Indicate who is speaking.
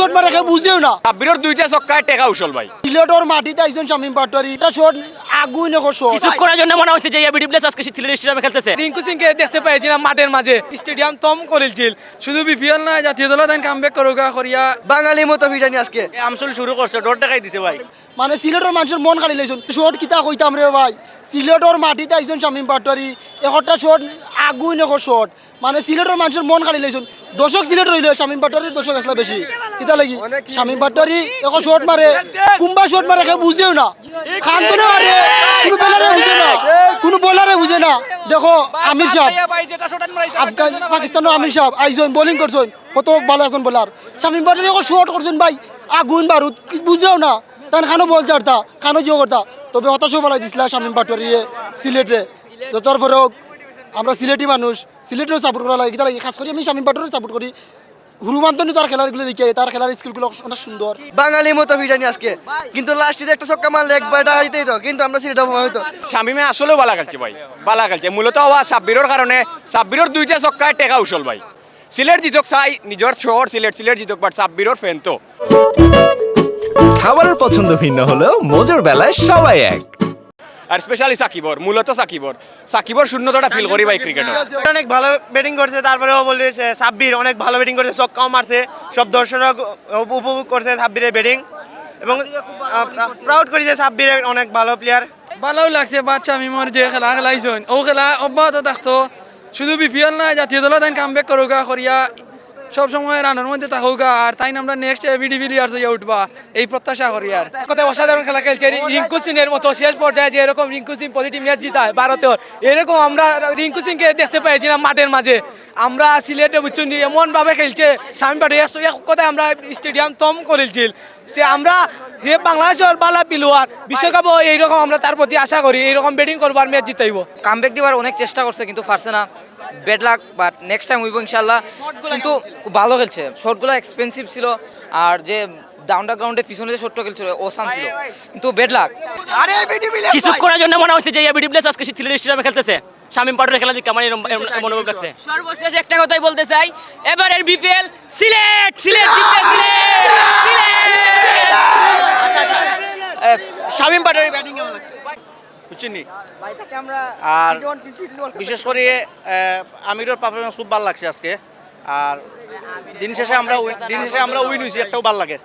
Speaker 1: Shot মারে কেউ বুঝেও না।
Speaker 2: সাব্বিরের দুইটা ছক্কায় টেকা উছল ভাই।
Speaker 1: সিলেটর মাটিতে আইছেন শামীম পাটোয়ারি, এটা শট আগুই নকো শট।
Speaker 3: কিছু করার জন্য মনে হচ্ছে যে এবিডি প্লেস আজকে সিলেট স্টেডিয়ামে খেলতেছে।
Speaker 4: রিঙ্কু সিংকে দেখতে পেয়েছিলাম মাঠের মাঝে, স্টেডিয়াম তম করেছিল।
Speaker 5: শুধু বিপিএল না, জাতীয় দল তাই কামব্যাক করুকা করিয়া
Speaker 6: বাঙালি মতো ভিটানি আজকে আমসল শুরু করছে, ডর দেখাই দিছে ভাই।
Speaker 1: মানে সিলেটর মানুষের মন কাড়ি লাইছেন। শট কিতা কইতাম রে ভাই, সিলেটর মাটিতে আইছেন শামীম পাটোয়ারি, একটা শট আগুই নকো শট। মানে সিলেটর মানুষের মন কাড়ি লাইছেন। দর্শক সিলেট রইলে শামীম পাটোয়ারির দর্শক আসলে বেশি। কিতা লাগি শামীম পাটোয়ারি একটা শট মারে, কুম্বা শট মারে কেউ বুঝেও না। খান্তনে মারে, কোনো বোলারে বুঝে না, কোনো বোলারে বুঝে না। দেখো আমির সাহেব, আফগান পাকিস্তানের আমির সাহেব আইজন বোলিং করছেন, কত ভালো একজন বোলার। শামীম পাটোয়ারি একটা শট করছেন ভাই, আগুন বারুদ বুঝেও না। তার খানো বল চারতা, খানো জিও করতা। তবে হতাশ বলাই দিছিল শামীম পাটোয়ারি সিলেটে। যতর পরেও আমরা সিলেটি মানুষ, সিলেটের সাপোর্ট করা লাগে। লাগে খাস করি আমি শামীম পাটোয়ারি সাপোর্ট করি। হুরুমান্তনি তার খেলাগুলো দেখে, তার খেলার স্কিলগুলো অনেক সুন্দর।
Speaker 6: বাঙালি মতো ভিটানি আজকে, কিন্তু লাস্টে একটা ছক্কা মারলে একবার টাকা দিতেই তো, কিন্তু আমরা সিলেটে হয়তো
Speaker 2: শামিমে আসলেও বালা খেলছে ভাই, বালা খেলছে। মূলত হওয়া সাব্বিরের কারণে, সাব্বিরের দুইটা ছক্কায় টেকা উছল ভাই। সিলেট জিতক চাই, নিজের শহর সিলেট জিতক, বাট সাব্বিরের ফ্যান তো।
Speaker 7: খাবারের পছন্দ ভিন্ন হলেও মজার বেলায় সবাই এক।
Speaker 2: আর স্পেশালি সাকিবর, মূলত সাকিবর শূন্যতাটা ফিল করি ভাই ক্রিকেটার।
Speaker 6: অনেক ভালো ব্যাটিং করছে, তারপরেও বলেছে সাব্বির অনেক ভালো ব্যাটিং করছে, ছক্কাও মারছে, সব দর্শক উপভোগ করছে সাব্বিরের ব্যাটিং এবং প্রাউড করেছে সাব্বির অনেক ভালো প্লেয়ার।
Speaker 5: ভালো লাগছে বাচ্চা মিমর যে খেলা খেলাইছেন, ও খেলা অব্যাহত থাকতো। শুধু বিপিএল না, জাতীয় দল তাই কামব্যাক করুকা করিয়া সবসময় রানের মধ্যে থাকুকা, আর তাই আমরা নেক্সট এবিডি প্লেয়ার্স হয়ে উঠবা এই প্রত্যাশা করি। আর
Speaker 4: কথা অসাধারণ খেলা খেলছে রিঙ্কু সিং এর মতো শেষ পর্যায়ে, যে এরকম রিঙ্কু সিং পজিটিভ ম্যাচ জিতায় ভারতের, এরকম আমরা রিঙ্কু সিংকে দেখতে পেয়েছিলাম মাঠের মাঝে। আমরা সিলেটে বুঝছি এমন ভাবে খেলছে শামীম পাটোয়ারি, এক কথায় আমরা স্টেডিয়াম তম করেছিল। সে আমরা হে বাংলাদেশের বালা পিলুয়ার বিশ্বকাপও এইরকম আমরা তার প্রতি আশা করি, এইরকম ব্যাটিং করবার ম্যাচ জিতাইব।
Speaker 3: কামব্যাক দিবার অনেক চেষ্টা করছে কিন্তু পারছে না, bad luck. But next time উইব ইনশাআল্লাহ। কিন্তু খুব ভালো খেলছে, শটগুলো এক্সপেন্সিভ ছিল, আর যে ডাউনগ্রাউন্ডে পিছনে যে শটটা খেলছিল ওসাম ছিল, কিন্তু ব্যাড লাক। কিছু করার জন্য মনে হচ্ছে যে এবিডি প্লেস আজকে সিলেট স্টেডিয়ামে খেলতেছে। শামীম পাটোয়ারি খেলা দেখে আমার মনোভাব লাগছে। সর্বশেষ একটা কথাই বলতে চাই, এবারের বিপিএল সিলেট জিতবে, সিলেট।
Speaker 6: শামীম পাটোয়ারি ব্যাটিং কেমন লাগছে বুঝছেন? আর বিশেষ করে আমিরের পারফরমেন্স খুব ভালো লাগছে আজকে। আর দিন শেষে আমরা উইন হয়েছি, একটাও ভালো লাগে।